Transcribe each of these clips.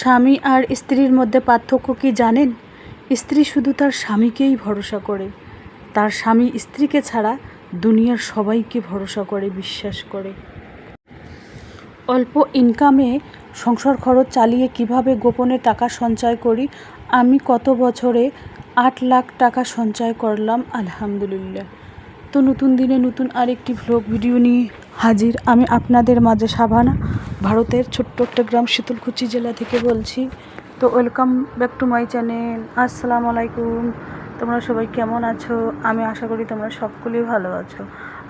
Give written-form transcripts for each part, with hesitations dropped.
স্বামী আর স্ত্রীর মধ্যে পার্থক্য কি জানেন? স্ত্রী শুধু তার স্বামীকেই ভরসা করে, তার স্বামী স্ত্রীকে ছাড়া দুনিয়ার সবাইকে ভরসা করে, বিশ্বাস করে। অল্প ইনকামে সংসার খরচ চালিয়ে কিভাবে গোপনে টাকা সঞ্চয় করি। আমি কত বছরে 8 লাখ টাকা সঞ্চয় করলাম, আলহামদুলিল্লাহ। তো নতুন দিনে নতুন আরেকটি ভ্লগ ভিডিও নিয়ে হাজির আমি আপনাদের মাঝে। সাভানা, ভারতের ছোট্ট একটা গ্রাম শীতলকুচি জেলা থেকে বলছি। তো welcome back to my channel. আসসালামু আলাইকুম। তোমরা সবাই কেমন আছো? আমি আশা করি তোমরা সকলেই ভালো আছো।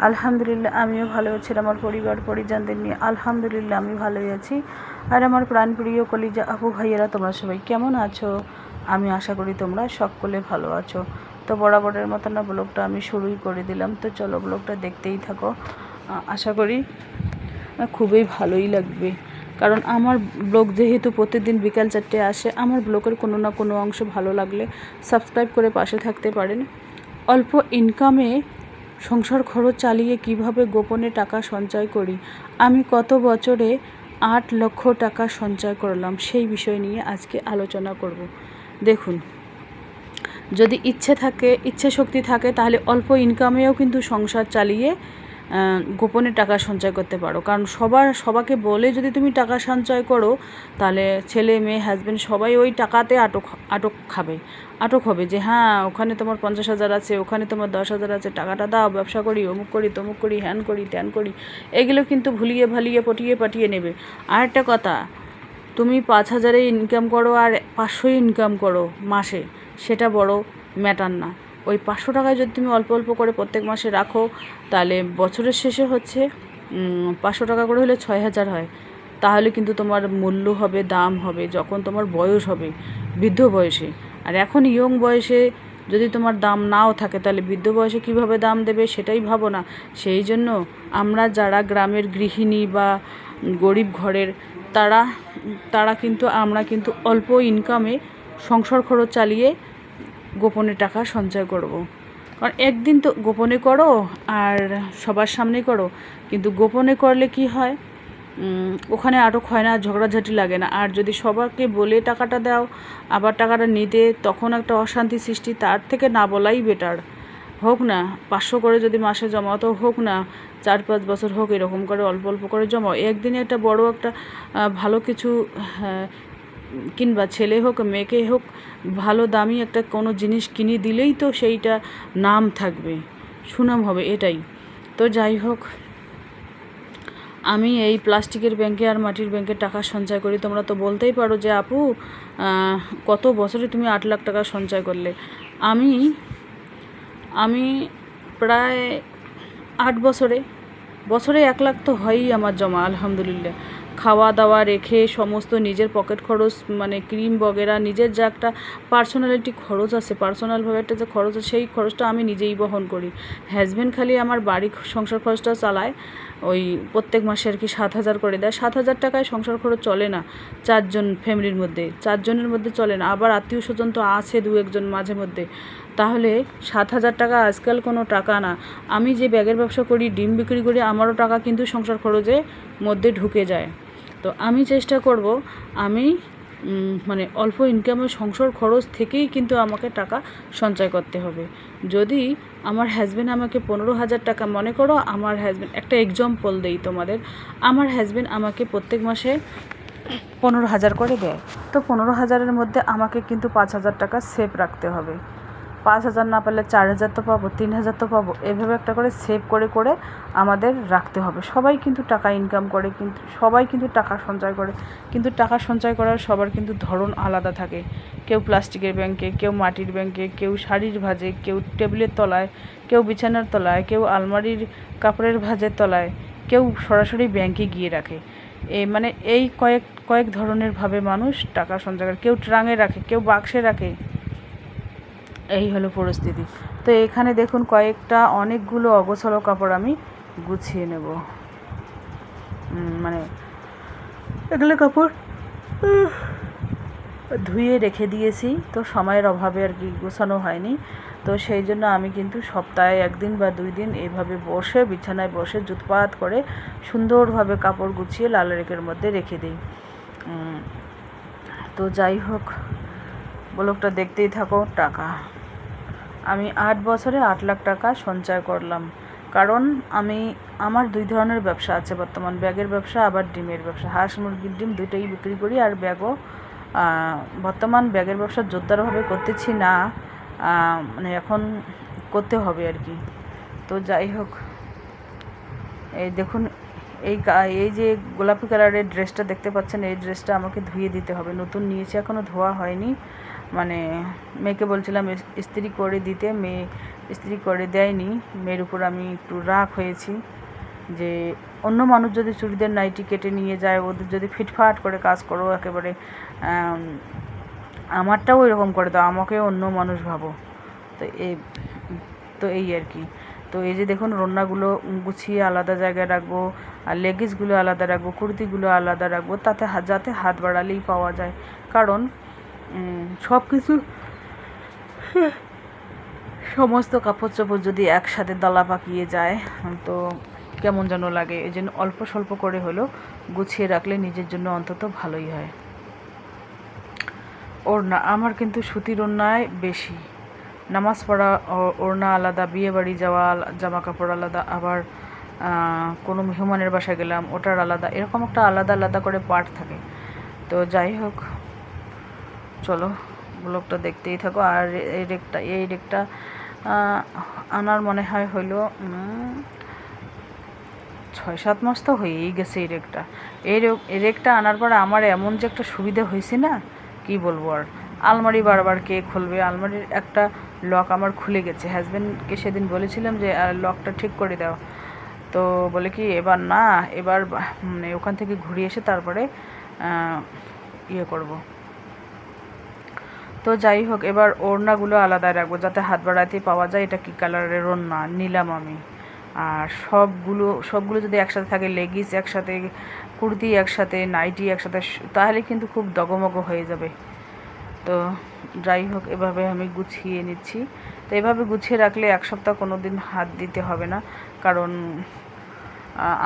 আলহামদুলিল্লাহ আমিও ভালো আছি, আমার পরিবার পরিজনদের নিয়ে আলহামদুলিল্লাহ আমি ভালোই আছি। আর আমার প্রাণপ্রিয় কলিজা আপু ভাইয়েরা, তোমরা সবাই কেমন আছো? আমি আশা করি তোমরা সকলে ভালো আছো। তো বরাবরের মতো না ব্লগটা আমি শুরুই করে দিলাম। তো চলো ব্লগটা দেখতেই থাকো, আশা করি খুবই ভালোই লাগবে। কারণ আমার ব্লগ যেহেতু প্রতিদিন বিকাল 4টায় আসে, আমার ব্লগের কোনো না কোনো অংশ ভালো লাগলে সাবস্ক্রাইব করে পাশে থাকতে পারেন। অল্প ইনকামে সংসার খরচ চালিয়ে কিভাবে গোপনে টাকা সঞ্চয় করি। আমি কত বছরে 8 লক্ষ টাকা সঞ্চয় করলাম, সেই বিষয় নিয়ে আজকে আলোচনা করব। দেখুন, যদি ইচ্ছে শক্তি থাকে তাহলে অল্প ইনকামেও কিন্তু সংসার চালিয়ে গোপনে টাকা সঞ্চয় করতে পারো। কারণ সবাইকে বলে যদি তুমি টাকা সঞ্চয় করো, তাহলে ছেলে মেয়ে হাজব্যান্ড সবাই ওই টাকাতে আটক হবে যে হ্যাঁ ওখানে তোমার 50,000 আছে, ওখানে তোমার 10,000 আছে, টাকাটা দাও, ব্যবসা করি, অমুক করি, তমুক করি, হ্যান করি, ত্যান করি। এগুলো কিন্তু ভুলিয়ে ভালিয়ে পাঠিয়ে নেবে। আর একটা কথা, তুমি 5,000 ইনকাম করো আর 500 ইনকাম করো মাসে, সেটা বড় ম্যাটার না। ওই 500 টাকায় যদি তুমি অল্প অল্প করে প্রত্যেক মাসে রাখো, তাহলে বছরের শেষে হচ্ছে 500 টাকা করে হলে 6,000 হয়। তাহলে কিন্তু তোমার মূল্য হবে, দাম হবে যখন তোমার বয়স হবে, বৃদ্ধ বয়সে। আর এখন ইয়ং বয়সে যদি তোমার দাম নাও থাকে, তাহলে বৃদ্ধ বয়সে কীভাবে দাম দেবে সেটাই ভাবো না। সেই জন্য আমরা যারা গ্রামের গৃহিণী বা গরিব ঘরের, আমরা কিন্তু অল্প ইনকামে সংসার খরচ চালিয়ে গোপনে টাকা সঞ্চয় করব। কারণ একদিন তো গোপনে করো আর সবার সামনে করো, কিন্তু গোপনে করলে কি হয়, ওখানে আটক হয় না, ঝগড়াঝাটি লাগে না। আর যদি সবাইকে বলে টাকাটা দাও, আবার টাকাটা নিতে তখন একটা অশান্তি সৃষ্টি, তার থেকে না বলাই বেটার। হোক না 500 করে যদি মাসে জমাও, তো হোক না 4-5 বছর হোক, এরকম করে অল্প অল্প করে জমাও। একদিনে একটা বড় একটা ভালো কিছু কিংবা ছেলে হোক মেয়েকে হোক ভালো দামি একটা কোনো জিনিস কিনে দিলেই তো সেইটা নাম থাকবে, সুনাম হবে, এটাই। তো যাই হোক, আমি এই প্লাস্টিকের ব্যাংকে আর মাটির ব্যাংকে টাকা সঞ্চয় করি। তোমরা তো বলতেই পারো যে আপু কত বছরে তুমি 8 লাখ টাকা সঞ্চয় করলে। আমি প্রায় 8 বছরে 1 লাখ তো হয়ই আমার জমা, আলহামদুলিল্লাহ। খাওয়া দাওয়া রেখে সমস্ত নিজের পকেট খরচ, মানে ক্রিম বগেরা, নিজের যা একটা পার্সোনালিটি খরচ আছে, পার্সোনালভাবে একটা যে খরচ আছে, সেই খরচটা আমি নিজেই বহন করি। হাজব্যান্ড খালি আমার বাড়ি সংসার খরচটা চালায়, ওই প্রত্যেক মাসে আর কি 7,000 করে দেয়। 7,000 টাকায় সংসার খরচ চলে না, 4জন ফ্যামিলির মধ্যে, 4জনের মধ্যে চলে না। আবার আত্মীয় স্বজন তো আছে 2-1জন মাঝে মধ্যে। তাহলে 7,000 টাকা আজকাল কোনো টাকা না। আমি যে ব্যাগের ব্যবসা করি, ডিম বিক্রি করি, আমারও টাকা কিন্তু সংসার খরচের মধ্যে ঢুকে যায়। তো আমি চেষ্টা করব, আমি মানে অল্প ইনকামের সংসার খরচ থেকেই কিন্তু আমাকে টাকা সঞ্চয় করতে হবে। যদি আমার হাজব্যান্ড আমাকে 15,000 টাকা, মনে করো আমার হাজব্যান্ড, একটা এক্সাম্পল দেই তোমাদের, আমার হাজব্যান্ড আমাকে প্রত্যেক মাসে 15,000 করে দেয়, তো 15,000-এর মধ্যে আমাকে কিন্তু 5,000 টাকা সেভ রাখতে হবে। 5,000 না পারলে 4,000 তো পাবো, 3,000 তো পাবো। এভাবে একটা করে সেভ করে আমাদের রাখতে হবে। সবাই কিন্তু টাকা ইনকাম করে, কিন্তু সবাই কিন্তু টাকা সঞ্চয় করে, কিন্তু টাকা সঞ্চয় করার সবার কিন্তু ধরন আলাদা থাকে। কেউ প্লাস্টিকের ব্যাংকে, কেউ মাটির ব্যাংকে, কেউ শাড়ির ভাঁজে, কেউ টেবিলের তলায়, কেউ বিছানার তলায়, কেউ আলমারির কাপড়ের ভাঁজের তলায়, কেউ সরাসরি ব্যাংকে গিয়ে রাখে। মানে এই কয়েক ধরনের ভাবে মানুষ টাকা সঞ্চয় করে। কেউ ট্রাঙে রাখে, কেউ বাক্সে রাখে। এই হলো পরিস্থিতি। তো এখানে দেখুন অনেকগুলো অগোছালো কাপড় আমি গুছিয়ে নেব। মানে এগুলো কাপড় ধুয়ে রেখে দিয়েছি, তো সময়ের অভাবে আর কি গোছানো হয়নি। তো সেই জন্য আমি কিন্তু সপ্তাহে 1 দিন বা 2 দিন এইভাবে বসে, বিছানায় বসে জুতপাত করে সুন্দরভাবে কাপড় গুছিয়ে লাল রেকের মধ্যে রেখে দিই। তো যাই হোক, ব্লগটা দেখতেই থাকো। টাকা আমি 8 বছরে 8 লাখ টাকা সঞ্চয় করলাম, কারণ আমার 2 ধরনের ব্যবসা আছে বর্তমান, ব্যাগের ব্যবসা আবার ডিমের ব্যবসা। হাঁস মুরগির ডিম দুটোই বিক্রি করি, আর ব্যাগও বর্তমান ব্যাগের ব্যবসা জোরদারভাবে করতেছি না, মানে এখন করতে হবে আর কি। তো যাই হোক, এই দেখুন, এই যে গোলাপি কালারের ড্রেসটা দেখতে পাচ্ছেন, এই ড্রেসটা আমাকে ধুয়ে দিতে হবে, নতুন নিয়েছি, এখনও ধোয়া হয়নি। মানে মেয়েকে বলছিলাম ইস্ত্রি করে দিতে, মেয়ে ইস্ত্রি করে দেয়নি। মেয়ের উপর আমি একটু রাগ হয়েছি যে অন্য মানুষ যদি চুড়িদার নাইটি কেটে নিয়ে যায়, ওদের যদি ফিটফাট করে কাজ করো একেবারে, আমারটাও এরকম করে দাও, আমাকে অন্য মানুষ ভাবো। তো এই আর কি। তো এই যে দেখুন, রন্নাগুলো গুছিয়ে আলাদা জায়গায় রাখবো, আর লেগিসগুলো আলাদা রাখবো, কুর্তিগুলো আলাদা রাখবো, যাতে হাত বাড়ালেই পাওয়া যায়। কারণ সব কিছু, সমস্ত কাপড় চোপড় যদি একসাথে দলা পাকিয়ে যায় তো কেমন যেন লাগে। এই জন্য অল্প স্বল্প করে হলেও গুছিয়ে রাখলে নিজের জন্য অন্তত ভালোই হয়। ওড়না আমার কিন্তু সুতির ওড়নায় বেশি, নামাজ পড়া ওড়না আলাদা, বিয়েবাড়ি যাওয়া জামা কাপড় আলাদা, আবার কোনো মেহমানের বাসায় গেলাম ওটার আলাদা, এরকম একটা আলাদা আলাদা করে পার্ট থাকে। তো যাই হোক, চলো ব্লগটা দেখতেই থাকো। আর এই রেকটা আনার মনে হয় হলো 6-7 মাস তো হয়েই গেছে এই রেকটা। এই রেকটা আনার পর আমার এমন যে একটা সুবিধা হয়েছে না, কি বলবো আর। আলমারি বারবার কে খুলবে, আলমারির একটা লক আমার খুলে গেছে, হাজব্যান্ডকে সেদিন বলেছিলাম যে লকটা ঠিক করে দাও, তো বলে কি এবার না, এবার মানে ওখান থেকে ঘুরিয়ে এসে তারপরে ইয়ে করব। তো যাই হোক, এবার ওড়নাগুলো আলাদা রাখবো যাতে হাত বাড়াতে পাওয়া যায় এটা কী কালারের ওড়না নিলাম আমি। আর সবগুলো যদি একসাথে থাকে, লেগিস একসাথে, কুর্তি একসাথে, নাইটি একসাথে, তাহলে কিন্তু খুব ডগমগ হয়ে যাবে। তো যাই হোক, এভাবে আমি গুছিয়ে নিচ্ছি। তো এভাবে গুছিয়ে রাখলে 1 সপ্তাহ কোনো দিন হাত দিতে হবে না, কারণ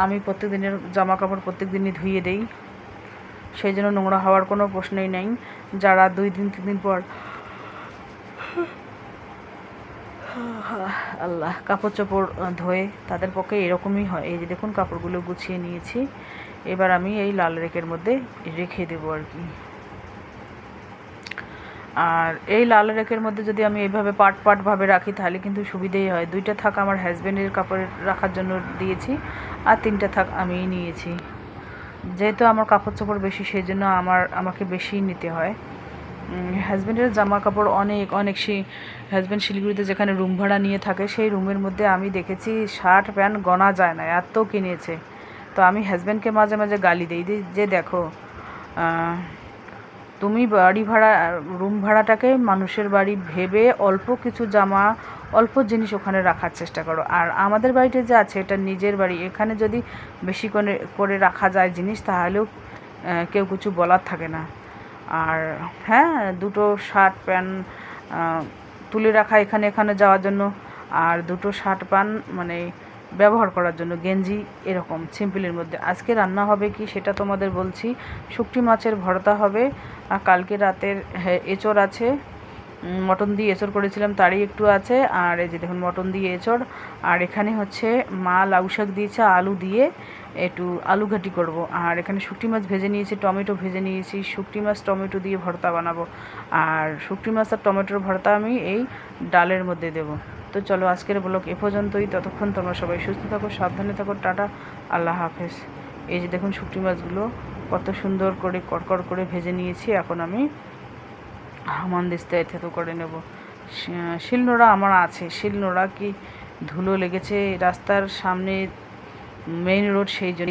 আমি প্রত্যেক দিনের জামা কাপড় প্রত্যেক দিনই ধুয়ে দেই, সেই জন্য নোংরা হওয়ার কোনো প্রশ্নই নেই। যারা 2 দিন 3 দিন পর আল্লাহ কাপড় চোপড় ধোয়ে, তাদের পক্ষে এরকমই হয়। এই যে দেখুন, কাপড়গুলো গুছিয়ে নিয়েছি, এবার আমি এই লাল রেকের মধ্যে রেখে দেবো আর কি। আর এই লাল রেকের মধ্যে যদি আমি এইভাবে পাটভাবে রাখি তাহলে কিন্তু সুবিধেই হয়। 2টা থাক আমার হাজব্যান্ডের কাপড় রাখার জন্য দিয়েছি, আর 3টা থাক আমিই নিয়েছি। যেহেতু আমার কাপড় চোপড় বেশি, সেই জন্য আমাকে বেশি নিতে হয়। হাজব্যান্ডের জামা কাপড় অনেক, হাজব্যান্ড শিলিগুড়িতে যেখানে রুম ভাড়া নিয়ে থাকে, সেই রুমের মধ্যে আমি দেখেছি শার্ট প্যান্ট গোনা যায় না, এত কিনেছে। তো আমি হাজব্যান্ডকে মাঝে মাঝে গালি দিই যে দেখো, তুমি বাড়ি ভাড়া, রুম ভাড়াটাকে মানুষের বাড়ি ভেবে অল্প কিছু জামা, অল্প জিনিস ওখানে রাখার চেষ্টা করো। আর আমাদের বাড়িতে যে আছে এটা নিজের বাড়ি, এখানে যদি বেশি করে রাখা যায় জিনিস, তাহলেও কেউ কিছু বলার থাকে না। আর হ্যাঁ, 2টো শার্ট প্যান্ট তুলে রাখা এখানে যাওয়ার জন্য, আর 2টো শার্ট প্যান্ট মানে ব্যবহার করার জন্য, গেঞ্জি, এরকম সিম্পলের মধ্যে। আজকে রান্না হবে কি সেটা তোমাদের বলছি। শুকটি মাছের ভর্তা হবে, আর কালকে রাতের এঁচড় আছে, মটন দিয়ে এঁচড় করেছিলাম তারই একটু আছে। আর এই যে দেখুন, মটন দিয়ে এঁচড়। আর এখানে হচ্ছে মা লাউ শাক দিয়েছে, আলু দিয়ে একটু আলু ঘাটি করব। আর এখানে শুকটি মাছ ভেজে নিয়েছি, টমেটো ভেজে নিয়েছি, শুকটি মাছ টমেটো দিয়ে ভর্তা বানাবো। আর শুকটি মাছ আর টমেটোর ভর্তা আমি এই ডালের মধ্যে দেবো। তো চলো, আজকের ব্লগ এ পর্যন্তই। ততক্ষণ তোমরা সবাই সুস্থ থাকো, সাবধানে থাকো, টাটা, আল্লাহ হাফেজ। এই যে দেখুন, শুকটি মাছগুলো কত সুন্দর করে কড়কড় করে ভেজে নিয়েছি। এখন আমি হামানদিস্তায় থেতো করে নেব। শিলনোড়া আমার আছে, শিলনোড়া কি ধুলো লেগেছে রাস্তার সামনে, মেইন রোড, সেই জন্য